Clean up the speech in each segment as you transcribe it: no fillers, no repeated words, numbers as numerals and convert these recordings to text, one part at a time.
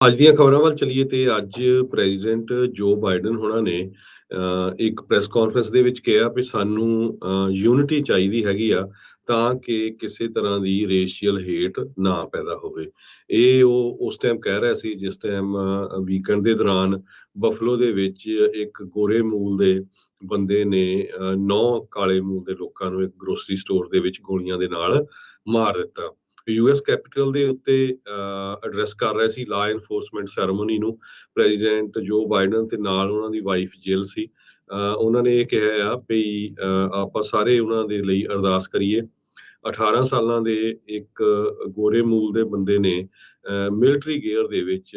ਅੱਜ ਦੀਆਂ ਖਬਰਾਂ ਵੱਲ ਚੱਲੀਏ ਤੇ ਅੱਜ ਪ੍ਰੈਜ਼ੀਡੈਂਟ ਜੋ ਬਾਈਡਨ ਹੋਣਾ ਨੇ ਇੱਕ ਪ੍ਰੈਸ ਕਾਨਫਰੰਸ ਦੇ ਵਿੱਚ ਕਿਹਾ ਵੀ ਸਾਨੂੰ ਯੂਨਿਟੀ ਚਾਹੀਦੀ ਹੈਗੀ ਆ ਤਾਂ ਕਿ ਕਿਸੇ ਤਰ੍ਹਾਂ ਦੀ ਰੇਸ਼ੀਅਲ ਹੇਟ ਨਾ ਪੈਦਾ ਹੋਵੇ। ਇਹ ਉਹ ਉਸ ਟਾਈਮ ਕਹਿ ਰਿਹਾ ਸੀ ਜਿਸ ਟਾਈਮ ਵੀਕਐਂਡ ਦੇ ਦੌਰਾਨ ਬਫਲੋ ਦੇ ਵਿੱਚ ਇੱਕ ਗੋਰੇ ਮੂਲ ਦੇ ਬੰਦੇ ਨੇ 9 ਕਾਲੇ ਮੂਲ ਦੇ ਲੋਕਾਂ ਨੂੰ ਇੱਕ ਗਰੋਸਰੀ ਸਟੋਰ ਦੇ ਵਿੱਚ ਗੋਲੀਆਂ ਦੇ ਨਾਲ ਮਾਰ ਦਿੱਤਾ। ਯੂਐਸ ਕੈਪੀਟਲ ਦੇ ਉੱਤੇ ਐਡਰੈਸ ਕਰ ਰਿਹਾ ਸੀ ਲਾ ਐਨਫੋਰਸਮੈਂਟ ਸੈਰੇਮਨੀ ਨੂੰ ਪ੍ਰੈਜ਼ੀਡੈਂਟ ਜੋ ਬਾਈਡਨ ਤੇ ਨਾਲ ਉਹਨਾਂ ਦੀ ਵਾਈਫ ਜਿਲ ਸੀ। ਉਹਨਾਂ ਨੇ ਇਹ ਕਿਹਾ ਆ ਵੀ ਆਪਾਂ ਸਾਰੇ ਉਹਨਾਂ ਦੇ ਲਈ ਅਰਦਾਸ ਕਰੀਏ। 18 ਸਾਲਾਂ ਦੇ ਇੱਕ ਗੋਰੇ ਮੂਲ ਦੇ ਬੰਦੇ ਨੇ ਮਿਲਟਰੀ ਗੇਅਰ ਦੇ ਵਿੱਚ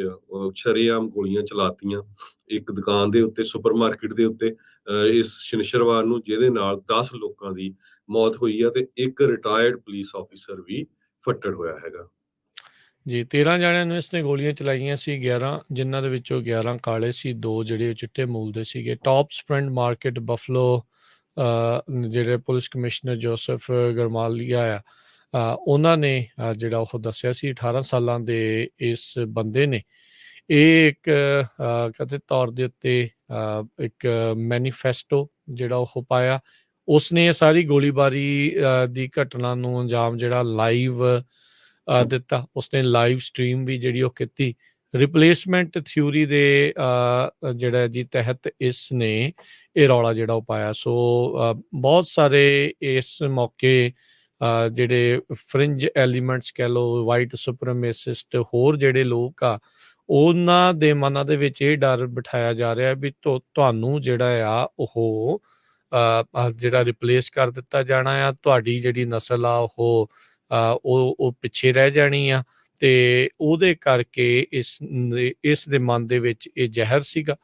ਸ਼ਰੇਆਮ ਗੋਲੀਆਂ ਚਲਾਤੀਆਂ ਇੱਕ ਦੁਕਾਨ ਦੇ ਉੱਤੇ ਸੁਪਰਮਾਰਕੀਟ ਦੇ ਉੱਤੇ ਇਸ ਸ਼ਨਿਚਰਵਾਰ ਨੂੰ, ਜਿਹਦੇ ਨਾਲ 10 ਲੋਕਾਂ ਦੀ ਮੌਤ ਹੋਈ ਆ ਤੇ ਇੱਕ ਰਿਟਾਇਰਡ ਪੁਲਿਸ ਆਫੀਸਰ ਵੀ ਫੱਟੜ ਹੋਇਆ ਹੈਗਾ। ਜੀ 13 ਜਣਿਆਂ ਨੂੰ ਇਸਨੇ ਗੋਲੀਆਂ ਚਲਾਈਆਂ ਸੀ, 11 ਜਿਨ੍ਹਾਂ ਦੇ ਵਿੱਚੋਂ 11 ਕਾਲੇ ਸੀ, 2 ਜਿਹੜੇ ਚਿੱਟੇ ਮੂਲ ਦੇ ਸੀਗੇ। ਟੌਪ ਸਪਰਿੰਟ ਮਾਰਕੀਟ ਬਫਲੋ ਜਿਹੜੇ ਪੁਲਿਸ ਕਮਿਸ਼ਨਰ ਜੋਸਫ ਗਰਮਾਲੀਆ ਆ ਉਹਨਾਂ ਨੇ ਜਿਹੜਾ ਉਹ ਦੱਸਿਆ ਸੀ 18 ਸਾਲਾਂ ਦੇ ਇਸ ਬੰਦੇ ਨੇ ਇਹ ਇੱਕ ਕਥਿਤ ਤੌਰ ਦੇ ਉੱਤੇ ਇੱਕ ਮੈਨੀਫੈਸਟੋ ਜਿਹੜਾ ਉਹ ਪਾਇਆ। ਉਸਨੇ ਇਹ ਸਾਰੀ ਗੋਲੀਬਾਰੀ ਦੀ ਘਟਨਾ ਨੂੰ ਅੰਜਾਮ ਜਿਹੜਾ ਲਾਈਵ ਦਿੱਤਾ। ਉਸਨੇ ਲਾਈਵ ਸਟ੍ਰੀਮ ਵੀ ਜਿਹੜੀ ਉਹ ਕੀਤੀ। ਰਿਪਲੇਸਮੈਂਟ ਥਿਊਰੀ ਦੇ ਜਿਹੜਾ ਜੀ ਤਹਿਤ ਇਸ ਨੇ ਇਹ ਰੌਲਾ ਜਿਹੜਾ ਉਹ ਪਾਇਆ। ਸੋ ਬਹੁਤ ਸਾਰੇ ਇਸ ਮੌਕੇ ਜਿਹੜੇ ਫਰਿੰਜ ਐਲੀਮੈਂਟਸ ਕਹਿ ਲਓ, ਵਾਈਟ ਸੁਪਰਮੇਸਿਸਟ, ਹੋਰ ਜਿਹੜੇ ਲੋਕ ਆ ਉਹਨਾਂ ਦੇ ਮਨਾਂ ਦੇ ਵਿੱਚ ਇਹ ਡਰ ਬਿਠਾਇਆ ਜਾ ਰਿਹਾ ਵੀ ਤੁਹਾਨੂੰ ਜਿਹੜਾ ਆ ਉਹ ਜਿਹੜਾ ਰਿਪਲੇਸ ਕਰ ਦਿੱਤਾ ਜਾਣਾ ਆ, ਤੁਹਾਡੀ ਜਿਹੜੀ ਨਸਲ ਆ ਉਹ ਪਿੱਛੇ ਰਹਿ ਜਾਣੀ ਆ। ਤੇ ਉਹਦੇ ਕਰਕੇ ਇਸ ਦੇ ਮਨ ਦੇ ਵਿੱਚ ਇਹ ਜ਼ਹਿਰ ਸੀਗਾ,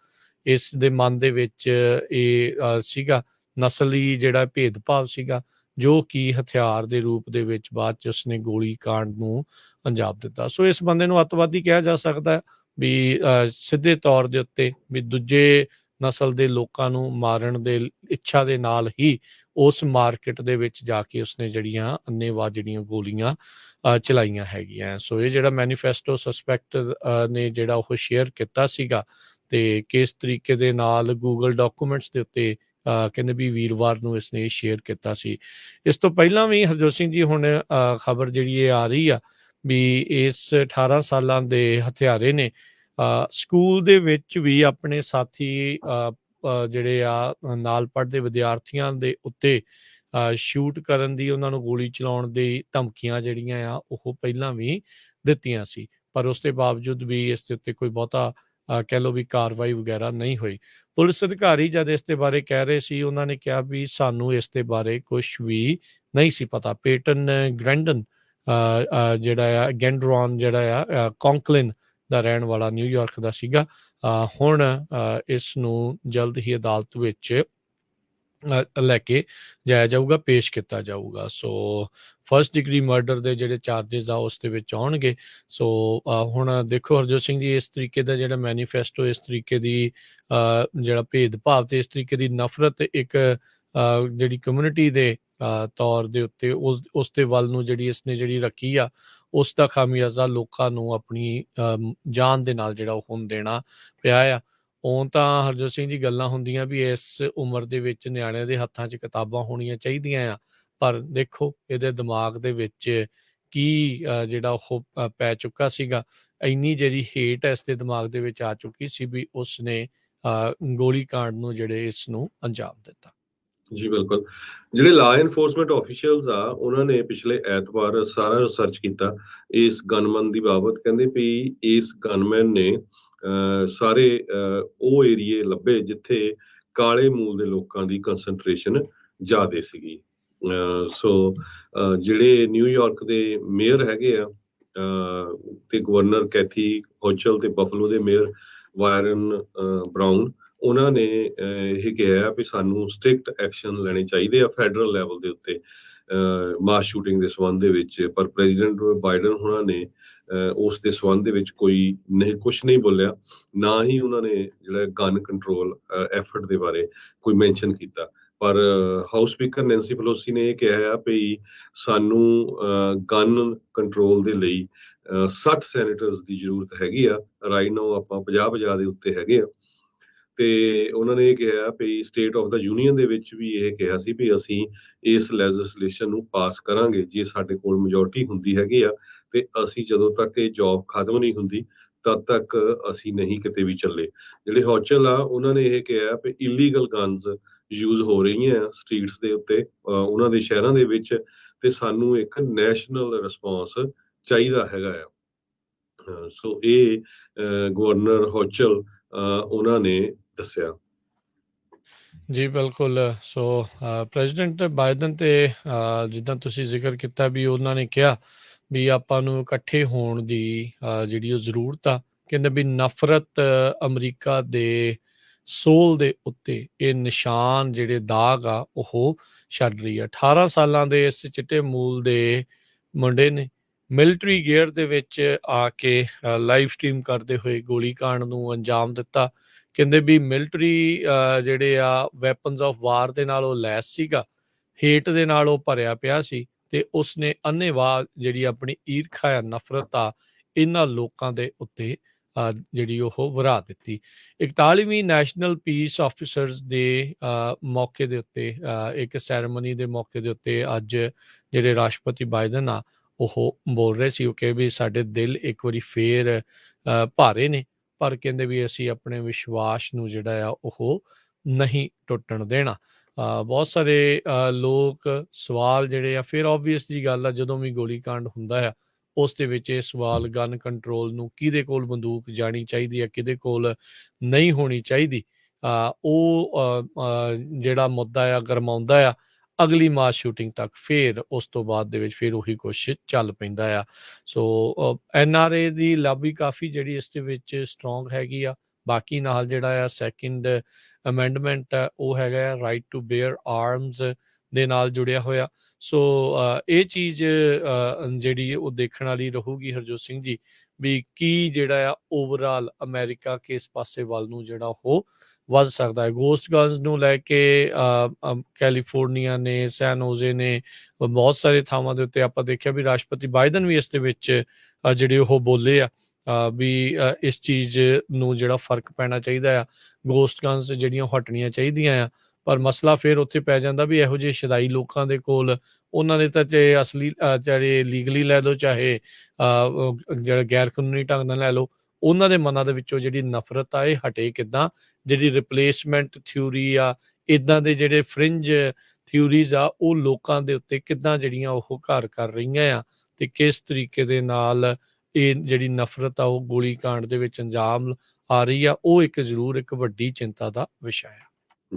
ਇਸ ਦੇ ਮਨ ਦੇ ਵਿੱਚ ਇਹ ਸੀਗਾ ਨਸਲੀ ਜਿਹੜਾ ਭੇਦਭਾਵ ਸੀਗਾ, ਜੋ ਕਿ ਹਥਿਆਰ ਦੇ ਰੂਪ ਦੇ ਵਿੱਚ ਬਾਅਦ ਚ ਉਸਨੇ ਗੋਲੀ ਕਾਂਡ ਨੂੰ ਅੰਜਾਮ ਦਿੱਤਾ। ਸੋ ਇਸ ਬੰਦੇ ਨੂੰ ਅੱਤਵਾਦੀ ਕਿਹਾ ਜਾ ਸਕਦਾ ਹੈ ਵੀ ਸਿੱਧੇ ਤੌਰ ਦੇ ਉੱਤੇ ਵੀ ਦੂਜੇ ਨਸਲ ਦੇ ਲੋਕਾਂ ਨੂੰ ਮਾਰਨ ਦੇ ਇੱਛਾ ਦੇ ਨਾਲ ਹੀ ਉਸ ਮਾਰਕੀਟ ਦੇ ਵਿੱਚ ਜਾ ਕੇ ਉਸਨੇ ਜਿਹੜੀਆਂ ਅੰਨ੍ਹੇਵਾਹ ਜਿਹੜੀਆਂ ਗੋਲੀਆਂ ਚਲਾਈਆਂ ਹੈਗੀਆਂ। ਸੋ ਇਹ ਜਿਹੜਾ ਮੈਨੀਫੈਸਟੋ ਸਸਪੈਕਟ ਨੇ ਜਿਹੜਾ ਉਹ ਸ਼ੇਅਰ ਕੀਤਾ ਸੀਗਾ ਤੇ ਕਿਸ ਤਰੀਕੇ ਦੇ ਨਾਲ ਗੂਗਲ ਡਾਕੂਮੈਂਟਸ ਦੇ ਉੱਤੇ ਕਹਿੰਦੇ ਵੀ ਵੀਰਵਾਰ ਨੂੰ ਇਸਨੇ ਸ਼ੇਅਰ ਕੀਤਾ ਸੀ। ਇਸ ਤੋਂ ਪਹਿਲਾਂ ਵੀ ਹਰਜੋਤ ਸਿੰਘ ਜੀ ਹੁਣ ਖਬਰ ਜਿਹੜੀ ਇਹ ਆ ਰਹੀ ਆ ਵੀ ਇਸ 18 ਸਾਲਾਂ ਦੇ ਹਥਿਆਰੇ ਨੇ ਸਕੂਲ ਦੇ ਵਿੱਚ ਵੀ ਆਪਣੇ ਸਾਥੀ ਜਿਹੜੇ ਆ ਨਾਲ ਪੜ੍ਹਦੇ ਵਿਦਿਆਰਥੀਆਂ ਦੇ ਉੱਤੇ ਸ਼ੂਟ ਕਰਨ ਦੀ, ਉਹਨਾਂ ਨੂੰ ਗੋਲੀ ਚਲਾਉਣ ਦੀ ਧਮਕੀਆਂ ਜਿਹੜੀਆਂ ਆ ਉਹ ਪਹਿਲਾਂ ਵੀ ਦਿੱਤੀਆਂ ਸੀ, ਪਰ ਉਸ ਦੇ ਬਾਵਜੂਦ ਵੀ ਇਸ ਦੇ ਉੱਤੇ ਕੋਈ ਬਹੁਤਾ ਕਹਿ ਲਓ ਵੀ ਕਾਰਵਾਈ ਵਗੈਰਾ ਨਹੀਂ ਹੋਈ। ਪੁਲਿਸ ਅਧਿਕਾਰੀ ਜਦ ਇਸ ਦੇ ਬਾਰੇ ਕਹਿ ਰਹੇ ਸੀ, ਉਹਨਾਂ ਨੇ ਕਿਹਾ ਵੀ ਸਾਨੂੰ ਇਸ ਦੇ ਬਾਰੇ ਕੁਝ ਵੀ ਨਹੀਂ ਸੀ ਪਤਾ। ਪੇਟਨ ਗ੍ਰੈਂਡਨ ਜਿਹੜਾ ਆ ਗੈਂਡਰੋਨ ਜਿਹੜਾ ਆ ਕੌਂਕਲਿਨ ਦਾ ਰਹਿਣ ਵਾਲਾ ਨਿਊਯਾਰਕ ਦਾ ਸੀਗਾ। ਹੁਣ ਇਸ ਨੂੰ ਜਲਦ ਹੀ ਅਦਾਲਤ ਵਿੱਚ ਲੈ ਕੇ ਜਾਇਆ ਜਾਊਗਾ, ਪੇਸ਼ ਕੀਤਾ ਜਾਊਗਾ। ਸੋ ਫਸਟ ਡਿਗਰੀ ਮਰਡਰ ਦੇ ਜਿਹੜੇ ਚਾਰਜਿਸ ਆ ਉਸ ਦੇ ਵਿੱਚ ਆਉਣਗੇ। ਸੋ ਹੁਣ ਦੇਖੋ ਹਰਜੋਤ ਸਿੰਘ ਜੀ, ਇਸ ਤਰੀਕੇ ਦਾ ਜਿਹੜਾ ਮੈਨੀਫੈਸਟੋ, ਇਸ ਤਰੀਕੇ ਦੀ ਜਿਹੜਾ ਭੇਦਭਾਵ ਤੇ ਇਸ ਤਰੀਕੇ ਦੀ ਨਫ਼ਰਤ ਇੱਕ ਜਿਹੜੀ ਕਮਿਊਨਿਟੀ ਦੇ ਤੌਰ ਦੇ ਉੱਤੇ ਉਸ ਦੇ ਵੱਲ ਨੂੰ ਜਿਹੜੀ ਇਸਨੇ ਜਿਹੜੀ ਰੱਖੀ ਆ, ਉਸ ਦਾ ਖਾਮਿਆਜ਼ਾ ਲੋਕਾਂ ਨੂੰ ਆਪਣੀ ਜਾਨ ਦੇ ਨਾਲ ਜਿਹੜਾ ਉਹ ਹੁਣ ਦੇਣਾ ਪਿਆ ਆ। ਉਹ ਤਾਂ ਹਰਜੋਤ ਸਿੰਘ ਜੀ ਗੱਲਾਂ ਹੁੰਦੀਆਂ ਵੀ ਇਸ ਉਮਰ ਦੇ ਵਿੱਚ ਨਿਆਣਿਆਂ ਦੇ ਹੱਥਾਂ 'ਚ ਕਿਤਾਬਾਂ ਹੋਣੀਆਂ ਚਾਹੀਦੀਆਂ ਆ, ਪਰ ਦੇਖੋ ਇਹਦੇ ਦਿਮਾਗ ਦੇ ਵਿੱਚ ਕੀ ਜਿਹੜਾ ਉਹ ਪੈ ਚੁੱਕਾ ਸੀਗਾ। ਇੰਨੀ ਜਿਹੜੀ ਹੇਟ ਇਸ ਦੇ ਦਿਮਾਗ ਦੇ ਵਿੱਚ ਆ ਚੁੱਕੀ ਸੀ ਵੀ ਉਸਨੇ ਗੋਲੀ ਕਾਂਡ ਨੂੰ ਜਿਹੜੇ ਇਸ ਨੂੰ ਅੰਜਾਮ ਦਿੱਤਾ। ਜੀ ਬਿਲਕੁਲ। ਜਿਹੜੇ ਲਾ ਐਨਫੋਰਸਮੈਂਟ ਆਫੀਸ਼ੀਅਲਸ ਆ ਉਹਨਾਂ ਨੇ ਪਿਛਲੇ ਐਤਵਾਰ ਸਾਰਾ ਰਿਸਰਚ ਕੀਤਾ ਇਸ ਗਨਮੈਨ ਦੀ ਬਾਬਤ। ਕਹਿੰਦੇ ਵੀ ਇਸ ਗਨਮੈਨ ਨੇ ਸਾਰੇ ਉਹ ਏਰੀਏ ਲੱਭੇ ਜਿੱਥੇ ਕਾਲੇ ਮੂਲ ਦੇ ਲੋਕਾਂ ਦੀ ਕੰਸੈਂਟਰੇਸ਼ਨ ਜ਼ਿਆਦੇ ਸੀਗੀ। ਸੋ ਜਿਹੜੇ ਨਿਊਯਾਰਕ ਦੇ ਮੇਅਰ ਹੈਗੇ ਆ ਤੇ ਗਵਰਨਰ ਕੈਥੀ ਹੋਚਲ ਤੇ ਬਫਲੋ ਦੇ ਮੇਅਰ ਵਾਇਰਨ ਬਰਾਊਨ, ਉਹਨਾਂ ਨੇ ਇਹ ਕਿਹਾ ਵੀ ਸਾਨੂੰ ਸਟ੍ਰਿਕਟ ਐਕਸ਼ਨ ਲੈਣੇ ਚਾਹੀਦੇ ਆ ਫੈਡਰਲ ਲੈਵਲ ਦੇ ਉੱਤੇ ਮਾਸ ਸ਼ੂਟਿੰਗ ਦੇ ਸੰਬੰਧ ਦੇ ਵਿੱਚ। ਪਰ ਪ੍ਰੈਜ਼ੀਡੈਂਟ ਬਾਈਡਨ ਉਹਨਾਂ ਨੇ ਉਸ ਦੇ ਸੰਬੰਧ ਦੇ ਵਿੱਚ ਕੁਛ ਨਹੀਂ ਬੋਲਿਆ, ਨਾ ਹੀ ਉਹਨਾਂ ਨੇ ਜਿਹੜਾ ਗਨ ਕੰਟਰੋਲ ਐਫਰਟ ਦੇ ਬਾਰੇ ਕੋਈ ਮੈਂਸ਼ਨ ਕੀਤਾ। ਪਰ ਹਾਊਸ ਸਪੀਕਰ ਨੈਂਸੀ ਪੈਲੋਸੀ ਨੇ ਇਹ ਕਿਹਾ ਆ ਵੀ ਸਾਨੂੰ ਗਨ ਕੰਟਰੋਲ ਦੇ ਲਈ 60 ਸੈਨੇਟਰਸ ਦੀ ਜ਼ਰੂਰਤ ਹੈਗੀ ਆ। ਰਾਈਟ ਨਾਓ ਆਪਾਂ 50 ਦੇ ਉੱਤੇ ਹੈਗੇ ਆ। ਤੇ ਉਹਨਾਂ ਨੇ ਇਹ ਕਿਹਾ ਵੀ ਸਟੇਟ ਆਫ ਦਾ ਯੂਨੀਅਨ ਦੇ ਵਿੱਚ ਵੀ ਇਹ ਕਿਹਾ ਸੀ ਵੀ ਅਸੀਂ ਇਸ ਲੈਜਿਸਲੇਸ਼ਨ ਨੂੰ ਪਾਸ ਕਰਾਂਗੇ ਜੇ ਸਾਡੇ ਕੋਲ ਮੈਜੋਰਟੀ ਹੁੰਦੀ ਹੈਗੀ ਆ, ਤੇ ਅਸੀਂ ਜਦੋਂ ਤੱਕ ਇਹ ਜੌਬ ਖਤਮ ਨਹੀਂ ਹੁੰਦੀ ਤਦ ਤੱਕ ਅਸੀਂ ਨਹੀਂ ਕਿਤੇ ਵੀ ਚੱਲੇ। ਜਿਹੜੇ ਹੌਚਲ ਆ ਉਹਨਾਂ ਨੇ ਇਹ ਕਿਹਾ ਵੀ ਇਲੀਗਲ ਗਨਸ ਯੂਜ਼ ਹੋ ਰਹੀਆਂ ਸਟਰੀਟਸ ਦੇ ਉੱਤੇ ਉਹਨਾਂ ਦੇ ਸ਼ਹਿਰਾਂ ਦੇ ਵਿੱਚ, ਤੇ ਸਾਨੂੰ ਇੱਕ ਨੈਸ਼ਨਲ ਰਿਸਪੌਂਸ ਚਾਹੀਦਾ ਹੈਗਾ ਆ। ਸੋ ਇਹ ਗਵਰਨਰ ਹੌਚਲ ਉਹਨਾਂ ਨੇ ਦੱਸਿਆ। ਜੀ ਬਿਲਕੁਲ। ਸੋ ਪ੍ਰੈਜ਼ੀਡੈਂਟ ਬਾਈਡਨ ਤੇ ਜਿੱਦਾਂ ਤੁਸੀਂ ਜ਼ਿਕਰ ਕੀਤਾ ਵੀ ਉਹਨਾਂ ਨੇ ਕਿਹਾ ਵੀ ਆਪਾਂ ਨੂੰ ਇਕੱਠੇ ਹੋਣ ਦੀ ਜਿਹੜੀ ਉਹ ਜ਼ਰੂਰਤ ਆ। ਕਹਿੰਦੇ ਵੀ ਨਫ਼ਰਤ ਅਮਰੀਕਾ ਦੇ ਸੋਲ ਦੇ ਉੱਤੇ ਇਹ ਨਿਸ਼ਾਨ ਜਿਹੜੇ ਦਾਗ ਆ ਉਹ ਛੱਡ ਰਹੀ ਆ। 18 ਸਾਲਾਂ ਦੇ ਇਸ ਚਿੱਟੇ ਮੂਲ ਦੇ ਮੁੰਡੇ ਨੇ ਮਿਲਟਰੀ ਗੇਅਰ ਦੇ ਵਿੱਚ ਆ ਕੇ ਲਾਈਵ ਸਟ੍ਰੀਮ ਕਰਦੇ ਹੋਏ ਗੋਲੀकांड ਨੂੰ ਅੰਜਾਮ ਦਿੱਤਾ। ਕਹਿੰਦੇ ਵੀ ਮਿਲਟਰੀ ਜਿਹੜੇ ਆ ਵੈਪਨਸ ਆਫ ਵਾਰ ਦੇ ਨਾਲ ਉਹ ਲੈਸ ਸੀਗਾ, ਹੇਟ ਦੇ ਨਾਲ ਉਹ ਭਰਿਆ ਪਿਆ ਸੀ, ਤੇ ਉਸਨੇ ਅੰਨ੍ਹੇਵਾਹ ਜਿਹੜੀ ਆਪਣੀ ਈਰਖਾ ਆ, ਨਫ਼ਰਤ ਆ ਇਹਨਾਂ ਲੋਕਾਂ ਦੇ ਉੱਤੇ ਜਿਹੜੀ ਉਹ ਵਰਾ ਦਿੱਤੀ। 41ਵੀਂ ਨੈਸ਼ਨਲ ਪੀਸ ਆਫਿਸਰਸ ਦੇ ਮੌਕੇ ਦੇ ਉੱਤੇ ਇੱਕ ਸੈਰੇਮਨੀ ਦੇ ਮੌਕੇ ਦੇ ਉੱਤੇ ਅੱਜ ਜਿਹੜੇ ਰਾਸ਼ਟਰਪਤੀ ਬਾਈਡਨ ਆ ਉਹ ਬੋਲ ਰਹੇ ਸੀ। ਉਹ ਕਹੇ ਵੀ ਸਾਡੇ ਦਿਲ ਇੱਕ ਵਾਰੀ ਫੇਰ ਭਾਰੇ ਨੇ, ਪਰ ਕਹਿੰਦੇ ਵੀ ਅਸੀਂ ਆਪਣੇ ਵਿਸ਼ਵਾਸ ਨੂੰ ਜਿਹੜਾ ਆ ਉਹ ਨਹੀਂ ਟੁੱਟਣ ਦੇਣਾ। ਬਹੁਤ ਸਾਰੇ ਲੋਕ ਸਵਾਲ ਜਿਹੜੇ ਆ, ਫਿਰ ਓਬਵੀਅਸ ਜੀ ਗੱਲ ਆ ਜਦੋਂ ਵੀ ਗੋਲੀकांड ਹੁੰਦਾ ਆ ਉਸ ਦੇ ਵਿੱਚ ਇਹ ਸਵਾਲ ਗਨ ਕੰਟਰੋਲ ਨੂੰ ਕਿਹਦੇ ਕੋਲ ਬੰਦੂਕ ਜਾਣੀ ਚਾਹੀਦੀ ਆ, ਕਿਹਦੇ ਕੋਲ ਨਹੀਂ ਹੋਣੀ ਚਾਹੀਦੀ, ਉਹ ਜਿਹੜਾ ਮੁੱਦਾ ਆ ਗਰਮਾਉਂਦਾ ਆ ਅਗਲੀ ਮਾਸ ਸ਼ੂਟਿੰਗ ਤੱਕ। ਫਿਰ ਉਸ ਤੋਂ ਬਾਅਦ ਦੇ ਵਿੱਚ ਫਿਰ ਉਹੀ ਕੁਛ ਚੱਲ ਪੈਂਦਾ ਆ। ਸੋ NRA ਦੀ ਲਾਬੀ ਕਾਫੀ ਜਿਹੜੀ ਇਸ ਦੇ ਵਿੱਚ ਸਟਰੋਂਗ ਹੈਗੀ ਆ। ਬਾਕੀ ਨਾਲ ਜਿਹੜਾ ਆ ਸੈਕਿੰਡ ਅਮੈਂਡਮੈਂਟ ਉਹ ਹੈਗਾ ਆ ਰਾਈਟ ਟੂ ਬੇਅਰ ਆਰਮਸ ਦੇ ਨਾਲ ਜੁੜਿਆ ਹੋਇਆ। ਸੋ ਇਹ ਚੀਜ਼ ਜਿਹੜੀ ਉਹ ਦੇਖਣ ਵਾਲੀ ਰਹੂਗੀ ਹਰਜੋਤ ਸਿੰਘ ਜੀ, ਵੀ ਕੀ ਜਿਹੜਾ ਆ ਓਵਰਆਲ ਅਮਰੀਕਾ ਕਿਸ ਪਾਸੇ ਵੱਲ ਨੂੰ ਜਿਹੜਾ ਉਹ ਵੱਧ ਸਕਦਾ ਹੈ। ਗੋਸਟ ਗਨਸ ਨੂੰ ਲੈ ਕੇ ਕੈਲੀਫੋਰਨੀਆ ਨੇ, ਸੈਨ ਹੋਜ਼ੇ ਨੇ, ਬਹੁਤ ਸਾਰੇ ਥਾਵਾਂ ਦੇ ਉੱਤੇ ਆਪਾਂ ਦੇਖਿਆ ਵੀ ਰਾਸ਼ਟਰਪਤੀ ਬਾਈਡਨ ਵੀ ਇਸ ਦੇ ਵਿੱਚ ਜਿਹੜੇ ਉਹ ਬੋਲੇ ਆ ਵੀ ਇਸ ਚੀਜ਼ ਨੂੰ ਜਿਹੜਾ ਫਰਕ ਪੈਣਾ ਚਾਹੀਦਾ ਆ, ਗੋਸਟ ਗਨਸ ਜਿਹੜੀਆਂ ਹਟਣੀਆਂ ਚਾਹੀਦੀਆਂ ਆ। ਪਰ ਮਸਲਾ ਫਿਰ ਉੱਥੇ ਪੈ ਜਾਂਦਾ ਵੀ ਇਹੋ ਜਿਹੇ ਸ਼ਦਾਈ ਲੋਕਾਂ ਦੇ ਕੋਲ ਉਹਨਾਂ ਨੇ ਤਾਂ ਚਾਹੇ ਅਸਲੀ ਚਾਹੇ ਲੀਗਲੀ ਲੈ ਲਓ, ਚਾਹੇ ਜਿਹੜਾ ਗੈਰ ਕਾਨੂੰਨੀ ਢੰਗ ਨਾਲ ਲੈ ਲਓ, ਉਹਨਾਂ ਦੇ ਮਨਾਂ ਦੇ ਵਿੱਚੋਂ ਜਿਹੜੀ ਨਫ਼ਰਤ ਆ ਇਹ ਹਟੇ ਕਿੱਦਾਂ। ਜਿਹੜੀ ਰਿਪਲੇਸਮੈਂਟ ਥਿਊਰੀ ਆ, ਇੱਦਾਂ ਦੇ ਜਿਹੜੇ ਫਰਿੰਜ ਥਿਊਰੀਜ਼ ਆ ਉਹ ਲੋਕਾਂ ਦੇ ਉੱਤੇ ਕਿੱਦਾਂ ਜਿਹੜੀਆਂ ਉਹ ਘਰ ਕਰ ਰਹੀਆਂ ਆ, ਤੇ ਕਿਸ ਤਰੀਕੇ ਦੇ ਨਾਲ ਇਹ ਜਿਹੜੀ ਨਫ਼ਰਤ ਆ ਉਹ ਗੋਲੀकांड ਦੇ ਵਿੱਚ ਅੰਜਾਮ ਆ ਰਹੀ ਆ, ਉਹ ਇੱਕ ਜ਼ਰੂਰ ਇੱਕ ਵੱਡੀ ਚਿੰਤਾ ਦਾ ਵਿਸ਼ਾ ਆ।